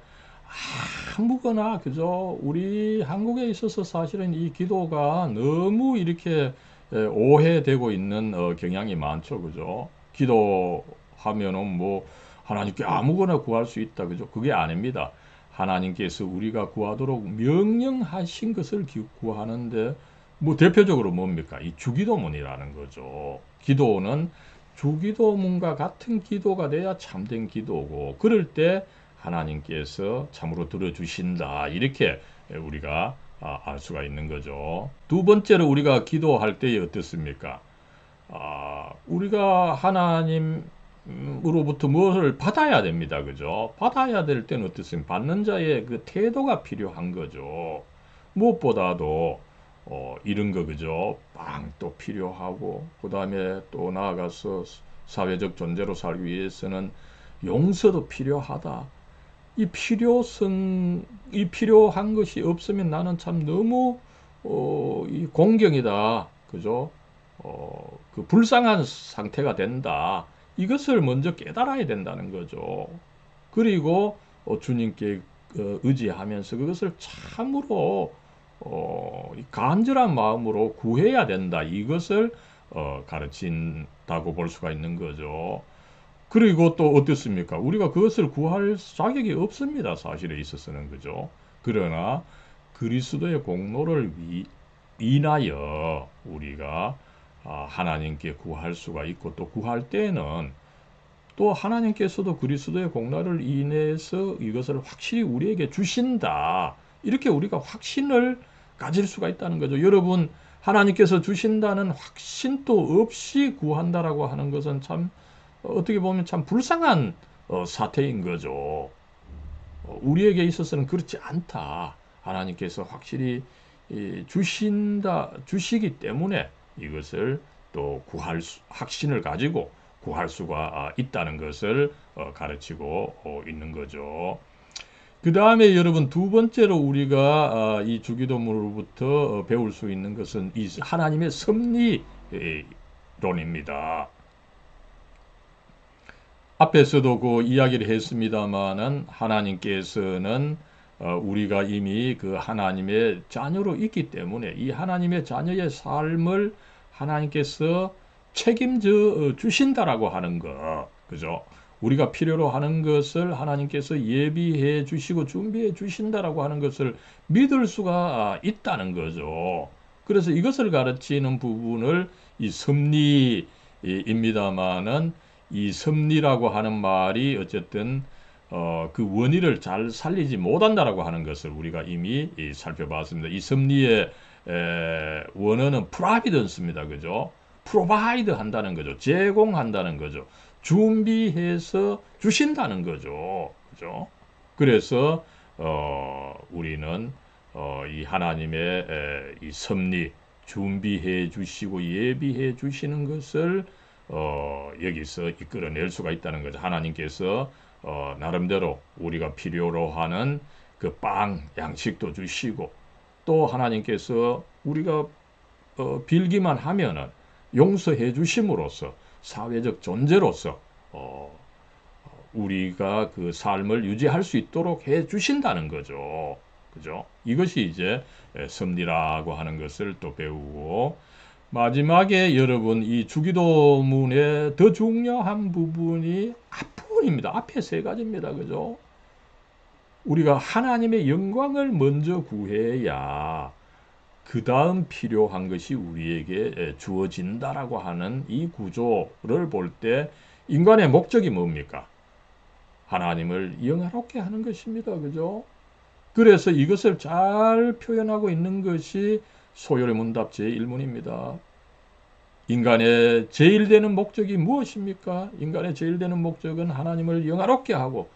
아무거나 그죠? 우리 한국에 있어서 사실은 이 기도가 너무 이렇게 오해되고 있는 경향이 많죠. 그죠? 기도하면은 뭐 하나님께 아무거나 구할 수 있다. 그죠? 그게 아닙니다. 하나님께서 우리가 구하도록 명령하신 것을 구하는데 뭐 대표적으로 뭡니까? 이 주기도문이라는 거죠. 기도는 주기도문과 같은 기도가 돼야 참된 기도고 그럴 때 하나님께서 참으로 들어주신다. 이렇게 우리가 알 수가 있는 거죠. 두 번째로 우리가 기도할 때에 어떻습니까? 우리가 하나님으로부터 무엇을 받아야 됩니다. 그죠? 받아야 될 때는 어떻습니까? 받는 자의 그 태도가 필요한 거죠. 무엇보다도 이런 거 그죠? 빵도 필요하고 그 다음에 또 나아가서 사회적 존재로 살기 위해서는 용서도 필요하다. 이 필요한 것이 없으면 나는 참 너무 이 공경이다. 그죠? 그 불쌍한 상태가 된다. 이것을 먼저 깨달아야 된다는 거죠. 그리고 주님께 의지하면서 그것을 참으로 간절한 마음으로 구해야 된다. 이것을 가르친다고 볼 수가 있는 거죠. 그리고 또 어떻습니까? 우리가 그것을 구할 자격이 없습니다. 사실에 있어서는 그죠. 그러나 그리스도의 공로를 인하여 우리가 하나님께 구할 수가 있고 또 구할 때에는 또 하나님께서도 그리스도의 공로를 인해서 이것을 확실히 우리에게 주신다. 이렇게 우리가 확신을 가질 수가 있다는 거죠. 여러분, 하나님께서 주신다는 확신도 없이 구한다라고 하는 것은 참 어떻게 보면 참 불쌍한 사태인 거죠. 우리에게 있어서는 그렇지 않다. 하나님께서 확실히 주시기 때문에 이것을 또 확신을 가지고 구할 수가 있다는 것을 가르치고 있는 거죠. 그 다음에 여러분 두 번째로 우리가 이 주기도문으로부터 배울 수 있는 것은 이 하나님의 섭리론입니다. 앞에서도 그 이야기를 했습니다마는 하나님께서는 우리가 이미 그 하나님의 자녀로 있기 때문에 이 하나님의 자녀의 삶을 하나님께서 책임져 주신다라고 하는 것, 그죠? 우리가 필요로 하는 것을 하나님께서 예비해 주시고 준비해 주신다라고 하는 것을 믿을 수가 있다는 거죠. 그래서 이것을 가르치는 부분을 이 섭리입니다마는 이 섭리라고 하는 말이 어쨌든 그 원의를 잘 살리지 못한다라고 하는 것을 우리가 이미 살펴봤습니다. 이 섭리의 원어는 providence입니다. 그죠? provide 한다는 거죠. 제공한다는 거죠. 준비해서 주신다는 거죠. 그죠? 그래서 우리는 이 하나님의 이 섭리 준비해 주시고 예비해 주시는 것을 여기서 이끌어낼 수가 있다는 거죠. 하나님께서 나름대로 우리가 필요로 하는 그 빵, 양식도 주시고 또 하나님께서 우리가 빌기만 하면은 용서해 주심으로써 사회적 존재로서 우리가 그 삶을 유지할 수 있도록 해 주신다는 거죠. 그죠? 이것이 이제 섭리라고 하는 것을 또 배우고 마지막에 여러분 이 주기도문의 더 중요한 부분이 앞부분입니다. 앞에 세 가지입니다. 그죠? 우리가 하나님의 영광을 먼저 구해야 그 다음 필요한 것이 우리에게 주어진다라고 하는 이 구조를 볼 때 인간의 목적이 뭡니까? 하나님을 영화롭게 하는 것입니다. 그죠? 그래서 이것을 잘 표현하고 있는 것이 소요의 문답 제1문입니다. 인간의 제일 되는 목적이 무엇입니까? 인간의 제일 되는 목적은 하나님을 영화롭게 하고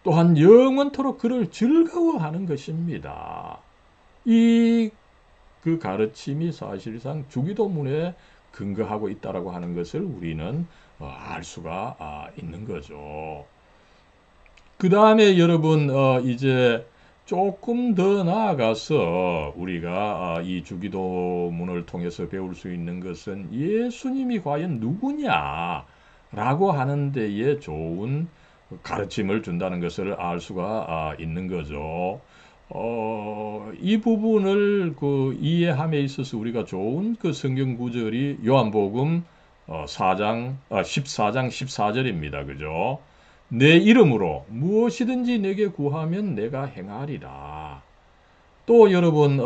또한 영원토록 그를 즐거워하는 것입니다. 이 그 가르침이 사실상 주기도문에 근거하고 있다라고 하는 것을 우리는 알 수가 있는 거죠. 그 다음에 여러분 이제 조금 더 나아가서 우리가 이 주기도문을 통해서 배울 수 있는 것은 예수님이 과연 누구냐라고 하는 데에 좋은 가르침을 준다는 것을 알 수가 있는 거죠. 이 부분을 그 이해함에 있어서 우리가 좋은 그 성경 구절이 요한복음 14장 14절입니다. 그죠? 내 이름으로 무엇이든지 내게 구하면 내가 행하리라. 또 여러분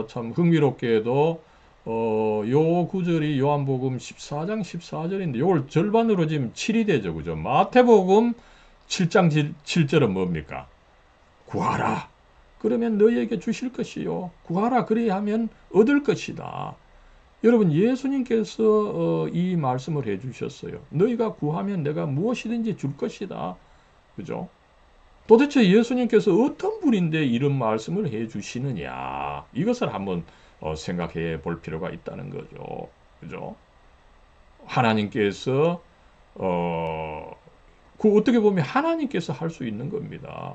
참 흥미롭게도 요 구절이 요한복음 14장 14절인데 요걸 절반으로 지금 7이 되죠. 그죠? 마태복음 7장 7절은 뭡니까? 구하라. 그러면 너희에게 주실 것이요. 구하라. 그리하면 얻을 것이다. 여러분 예수님께서 이 말씀을 해주셨어요. 너희가 구하면 내가 무엇이든지 줄 것이다. 그죠? 도대체 예수님께서 어떤 분인데 이런 말씀을 해주시느냐. 이것을 한번 생각해 볼 필요가 있다는 거죠. 그죠? 하나님께서 그 어떻게 보면 하나님께서 할 수 있는 겁니다.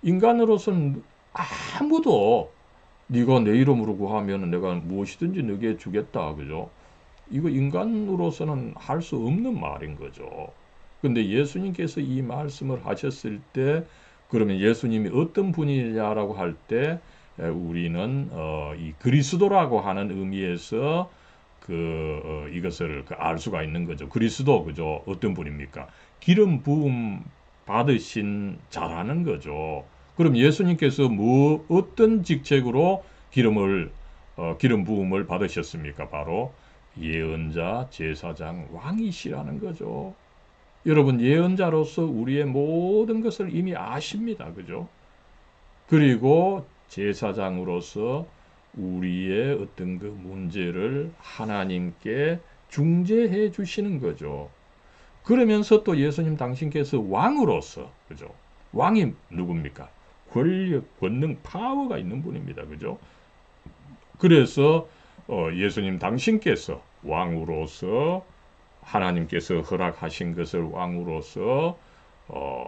인간으로서는 아무도 네가 내 이름으로 구하면 내가 무엇이든지 너에게 주겠다. 그죠? 이거 인간으로서는 할 수 없는 말인 거죠. 근데 예수님께서 이 말씀을 하셨을 때 그러면 예수님이 어떤 분이냐라고 할 때 우리는 이 그리스도라고 하는 의미에서 이것을 알 수가 있는 거죠. 그리스도 그죠? 어떤 분입니까? 기름 부음 받으신 자라는 거죠. 그럼 예수님께서 어떤 직책으로 기름 부음을 받으셨습니까? 바로 예언자, 제사장, 왕이시라는 거죠. 여러분 예언자로서 우리의 모든 것을 이미 아십니다. 그죠? 그리고 제사장으로서 우리의 어떤 그 문제를 하나님께 중재해 주시는 거죠. 그러면서 또 예수님 당신께서 왕으로서 그죠? 왕이 누굽니까? 권력, 권능, 파워가 있는 분입니다. 그죠? 그래서 예수님 당신께서 왕으로서 하나님께서 허락하신 것을 왕으로서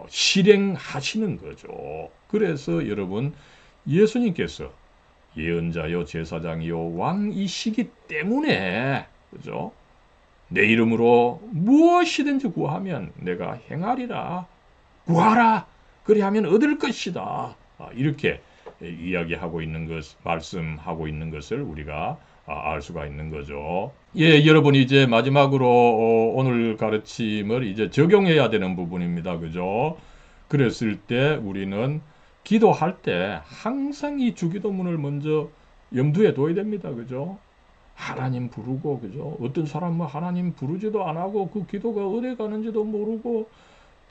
실행하시는 거죠. 그래서 여러분 예수님께서 예언자요 제사장이요 왕이시기 때문에 그죠? 내 이름으로 무엇이든지 구하면 내가 행하리라. 구하라. 그리하면 얻을 것이다. 이렇게 이야기하고 있는 것, 말씀하고 있는 것을 우리가 알 수가 있는 거죠. 예, 여러분 이제 마지막으로 오늘 가르침을 이제 적용해야 되는 부분입니다. 그죠? 그랬을 때 우리는 기도할 때 항상 이 주기도문을 먼저 염두에 둬야 됩니다. 그죠? 하나님 부르고, 그죠? 어떤 사람은 하나님 부르지도 안 하고 그 기도가 어디 가는지도 모르고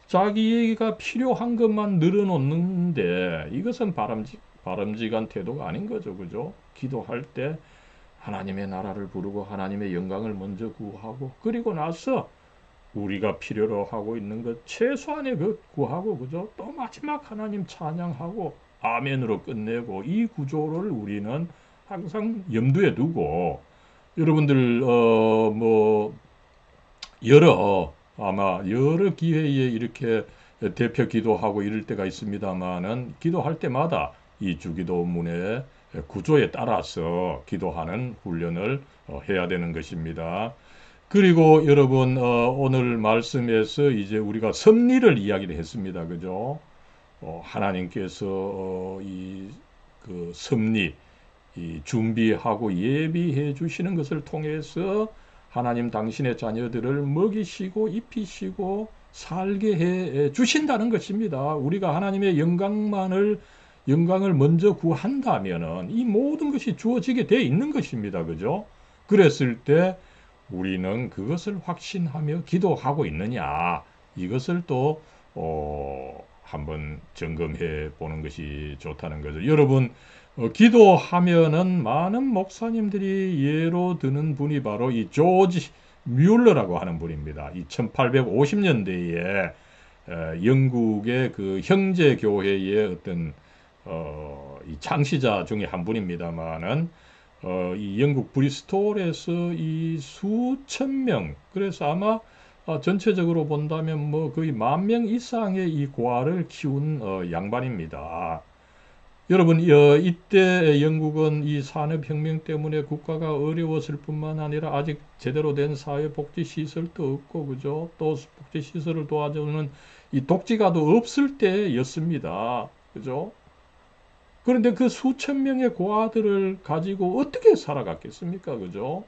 자기가 필요한 것만 늘어놓는데 이것은 바람직한 태도가 아닌 거죠. 그죠? 기도할 때 하나님의 나라를 부르고 하나님의 영광을 먼저 구하고 그리고 나서 우리가 필요로 하고 있는 것 최소한의 것 구하고 그죠? 또 마지막 하나님 찬양하고 아멘으로 끝내고 이 구조를 우리는 항상 염두에 두고 여러분들 뭐 아마 여러 기회에 이렇게 대표 기도하고 이럴 때가 있습니다만은 기도할 때마다 이 주기도문의 구조에 따라서 기도하는 훈련을 해야 되는 것입니다. 그리고 여러분 오늘 말씀에서 이제 우리가 섭리를 이야기를 했습니다. 그죠? 하나님께서 이 그 섭리 이 준비하고 예비해 주시는 것을 통해서 하나님 당신의 자녀들을 먹이시고 입히시고 살게 해 주신다는 것입니다. 우리가 하나님의 영광을 먼저 구한다면은 이 모든 것이 주어지게 돼 있는 것입니다. 그죠? 그랬을 때 우리는 그것을 확신하며 기도하고 있느냐 이것을 또 한번 점검해 보는 것이 좋다는 거죠. 여러분 기도하면은 많은 목사님들이 예로 드는 분이 바로 이 조지 뮬러라고 하는 분입니다. 이 1850년대에 영국의 그 형제 교회의 어떤 이 창시자 중에 한 분입니다만은 이 영국 브리스톨에서 이 수천 명 그래서 아마 전체적으로 본다면 뭐 거의 10,000명 이상의 이 고아를 키운 양반입니다. 여러분, 이때 영국은 이 산업혁명 때문에 국가가 어려웠을 뿐만 아니라 아직 제대로 된 사회복지시설도 없고, 그죠? 또 복지시설을 도와주는 이 독지가도 없을 때였습니다. 그죠? 그런데 그 수천 명의 고아들을 가지고 어떻게 살아갔겠습니까? 그죠?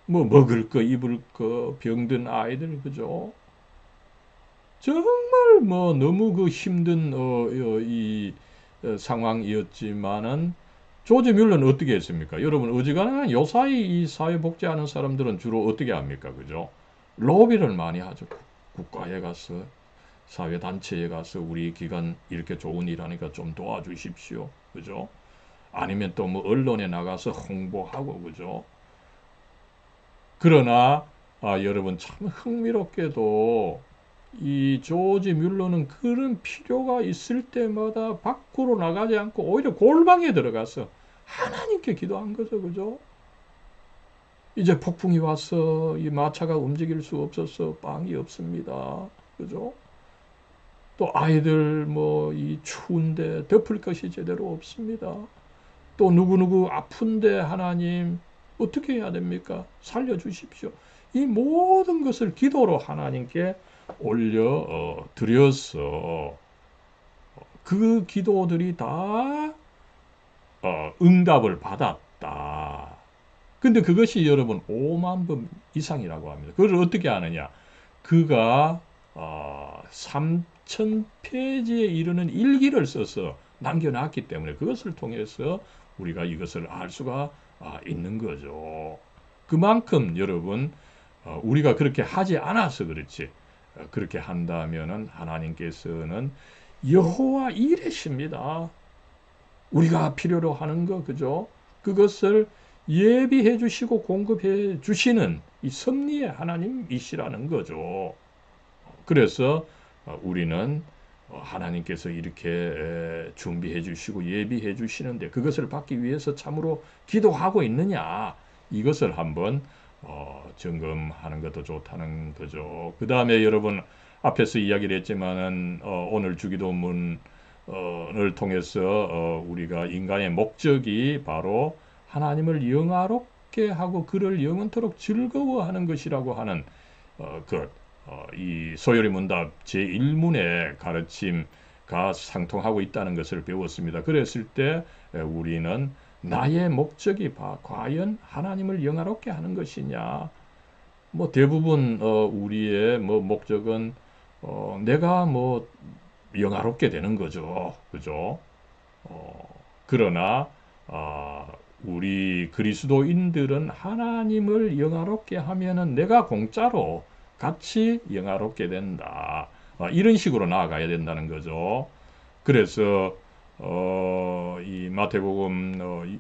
뭐 먹을 거, 입을 거, 병든 아이들, 그죠? 정말 뭐 너무 그 힘든 이 상황이었지만은 조지 뮬러는 어떻게 했습니까? 여러분 어지간한 요사이 이 사회복지하는 사람들은 주로 어떻게 합니까? 그죠? 로비를 많이 하죠. 국가에 가서 사회단체에 가서 우리 기관 이렇게 좋은 일 하니까 좀 도와주십시오. 그죠? 아니면 또 뭐 언론에 나가서 홍보하고 그죠? 그러나 여러분 참 흥미롭게도 이 조지 뮬러는 그런 필요가 있을 때마다 밖으로 나가지 않고 오히려 골방에 들어가서 하나님께 기도한 거죠. 그죠? 이제 폭풍이 와서 이 마차가 움직일 수 없어서 빵이 없습니다. 그죠? 또 아이들 뭐 이 추운데 덮을 것이 제대로 없습니다. 또 누구누구 아픈데 하나님 어떻게 해야 됩니까? 살려주십시오. 이 모든 것을 기도로 하나님께 올려 드려서 그 기도들이 다 응답을 받았다. 근데 그것이 여러분 5만 번 이상이라고 합니다. 그걸 어떻게 아느냐? 그가 3,000페이지에 이르는 일기를 써서 남겨놨기 때문에 그것을 통해서 우리가 이것을 알 수가 있는 거죠. 그만큼 여러분 우리가 그렇게 하지 않아서 그렇지 그렇게 한다면은 하나님께서는 여호와 이레십니다. 우리가 필요로 하는 거 그죠? 그것을 예비해 주시고 공급해 주시는 이 섭리의 하나님이시라는 거죠. 그래서 우리는 하나님께서 이렇게 준비해 주시고 예비해 주시는데 그것을 받기 위해서 참으로 기도하고 있느냐 이것을 한번 점검하는 것도 좋다는 거죠. 그 다음에 여러분 앞에서 이야기를 했지만은 오늘 주기도문을 통해서 우리가 인간의 목적이 바로 하나님을 영화롭게 하고 그를 영원토록 즐거워하는 것이라고 하는 이 소요리 문답 제1문의 가르침과 상통하고 있다는 것을 배웠습니다. 그랬을 때 우리는 나의 목적이 과연 하나님을 영화롭게 하는 것이냐? 뭐 대부분 우리의 뭐 목적은 내가 뭐 영화롭게 되는 거죠. 그죠? 그러나 우리 그리스도인들은 하나님을 영화롭게 하면은 내가 공짜로 같이 영화롭게 된다. 이런 식으로 나아가야 된다는 거죠. 그래서 이 마태복음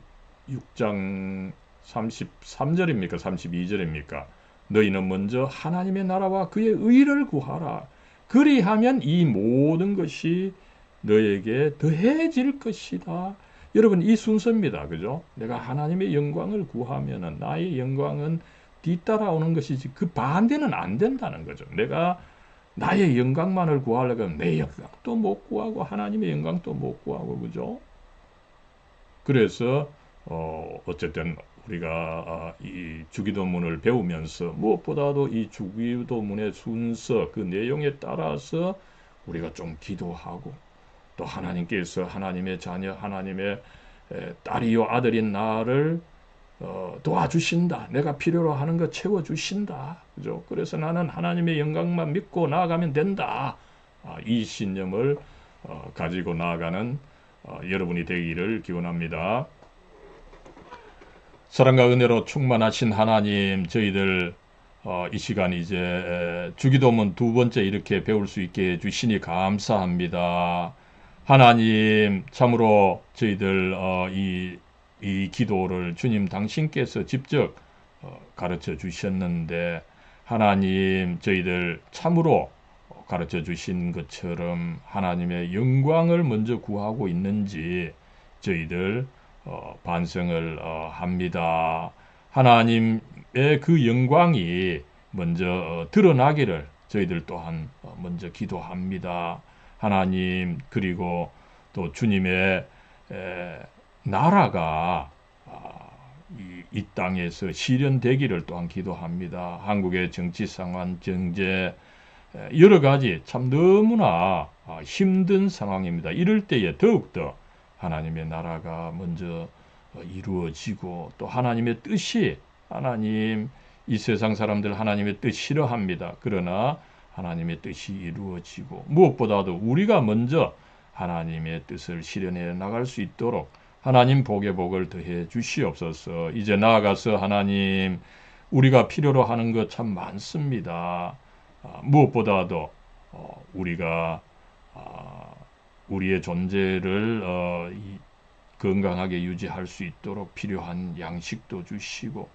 6장 33절입니까? 32절입니까? 너희는 먼저 하나님의 나라와 그의 의를 구하라. 그리하면 이 모든 것이 너에게 더해질 것이다. 여러분, 이 순서입니다. 그죠? 내가 하나님의 영광을 구하면은 나의 영광은 뒤따라오는 것이지 그 반대는 안 된다는 거죠. 내가 나의 영광만을 구하려고 하면 내 영광도 못 구하고 하나님의 영광도 못 구하고 그죠? 그래서 어쨌든 우리가 이 주기도문을 배우면서 무엇보다도 이 주기도문의 순서 그 내용에 따라서 우리가 좀 기도하고 또 하나님께서 하나님의 자녀 하나님의 딸이요 아들인 나를 도와주신다. 내가 필요로 하는 거 채워주신다. 그죠? 그래서 나는 하나님의 영광만 믿고 나아가면 된다. 이 신념을 가지고 나아가는 여러분이 되기를 기원합니다. 사랑과 은혜로 충만하신 하나님, 저희들 이 시간 이제 주기도문 두 번째 이렇게 배울 수 있게 해주시니 감사합니다. 하나님, 참으로 저희들 이 기도를 주님 당신께서 직접 가르쳐 주셨는데 하나님, 저희들 참으로 가르쳐 주신 것처럼 하나님의 영광을 먼저 구하고 있는지 저희들 반성을 합니다. 하나님의 그 영광이 먼저 드러나기를 저희들 또한 먼저 기도합니다. 하나님, 그리고 또 주님의 나라가 이 땅에서 실현되기를 또한 기도합니다. 한국의 정치 상황, 경제 여러 가지 참 너무나 힘든 상황입니다. 이럴 때에 더욱더 하나님의 나라가 먼저 이루어지고 또 하나님의 뜻이 하나님 이 세상 사람들 하나님의 뜻 싫어합니다. 그러나 하나님의 뜻이 이루어지고 무엇보다도 우리가 먼저 하나님의 뜻을 실현해 나갈 수 있도록 하나님 복의 복을 더해 주시옵소서. 이제 나아가서 하나님 우리가 필요로 하는 것 참 많습니다. 무엇보다도 우리가 우리의 존재를 건강하게 유지할 수 있도록 필요한 양식도 주시고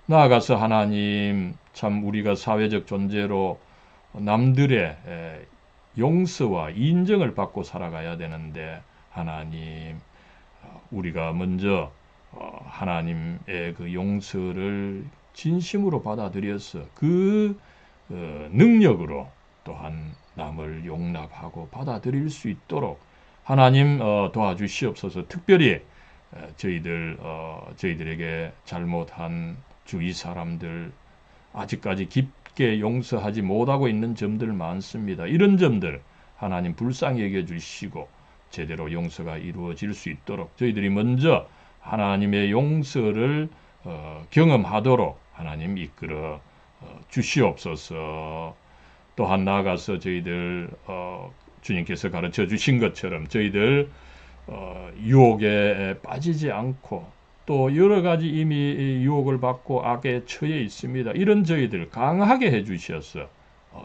나아가서 하나님 참 우리가 사회적 존재로 남들의 용서와 인정을 받고 살아가야 되는데 하나님 우리가 먼저 하나님의 그 용서를 진심으로 받아들여서 그 능력으로 또한 남을 용납하고 받아들일 수 있도록 하나님 도와주시옵소서. 특별히 저희들에게 잘못한 주위 사람들 아직까지 깊게 용서하지 못하고 있는 점들 많습니다. 이런 점들 하나님 불쌍히 여겨주시고 제대로 용서가 이루어질 수 있도록 저희들이 먼저 하나님의 용서를 경험하도록 하나님 이끌어 주시옵소서. 또한 나아가서 저희들 주님께서 가르쳐 주신 것처럼 저희들 유혹에 빠지지 않고 또 여러 가지 이미 유혹을 받고 악에 처해 있습니다. 이런 저희들 강하게 해주셔서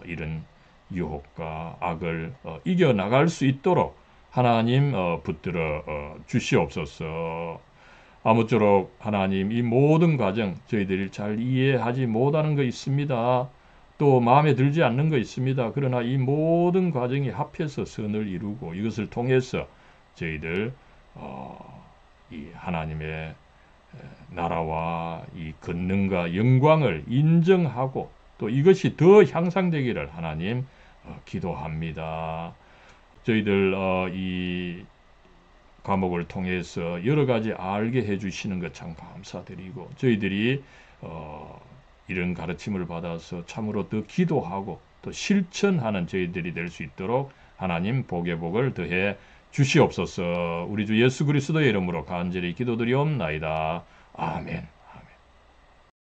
이런 유혹과 악을 이겨나갈 수 있도록 하나님 붙들어 주시옵소서. 아무쪼록 하나님 이 모든 과정 저희들이 잘 이해하지 못하는 거 있습니다. 또 마음에 들지 않는 거 있습니다. 그러나 이 모든 과정이 합해서 선을 이루고 이것을 통해서 저희들 이 하나님의 나라와 이 권능과 영광을 인정하고 또 이것이 더 향상되기를 하나님 기도합니다. 저희들 이 과목을 통해서 여러 가지 알게 해주시는 것 참 감사드리고, 저희들이 이런 가르침을 받아서 참으로 더 기도하고 또 실천하는 저희들이 될 수 있도록 하나님 복의 복을 더해 주시옵소서. 우리 주 예수 그리스도의 이름으로 간절히 기도드리옵나이다. 아멘.